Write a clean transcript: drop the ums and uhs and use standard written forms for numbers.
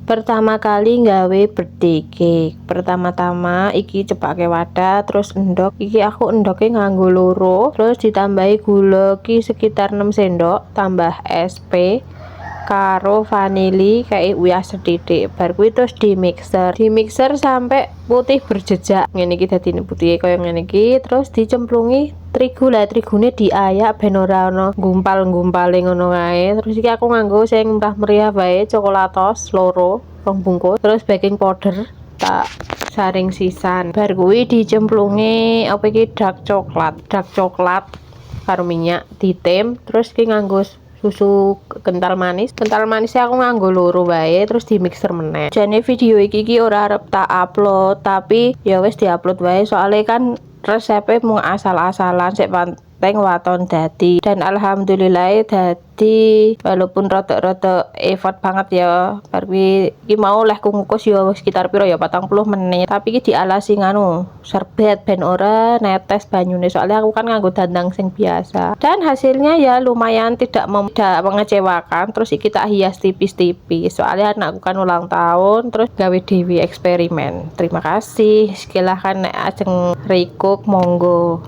Pertama kali nggawe birthday cake, pertama-tama iki cepake wadah, terus endok iki aku endoke nganggo loro, terus ditambahi gula ki sekitar 6 sendok, tambah SP karo vanili kayak uyah sedidik. Bar kuwi terus di mixer sampai putih berjejak. Ngene iki dadine putih kaya ngene iki, terus dicemplungi terigu. Lah trigune diayak ben ora ana gumpal-gumpale ngono wae. Terus iki aku nganggo sing murah meriah wae, coklatos loro, rong bungkus, terus baking powder tak saring sisan. Bar kuwi dicemplungi apa iki dark coklat karo minyak ditem, terus iki nganggo susu kental manisnya aku nganggo loro wae, terus di mixer meneh. Jane video iki ora arep tak upload, tapi ya wis diupload wae soalnya kan resepnya mau asal-asalan, sik penting waton dadi. Dan alhamdulillah dadi, walaupun rada effort banget ya. Bar iki mau leh kukus ya sekitar piro ya 40 menit, tapi iki dialasi nganu serbet ben ora netes banyune, soalnya aku kan nganggo dandang sing biasa. Dan hasilnya ya lumayan tidak mengecewakan. Terus iki tak hias tipis-tipis soalnya anakku kan ulang tahun, terus gawe dewi eksperimen. Terima kasih, silahkan nek ajeng recook monggo.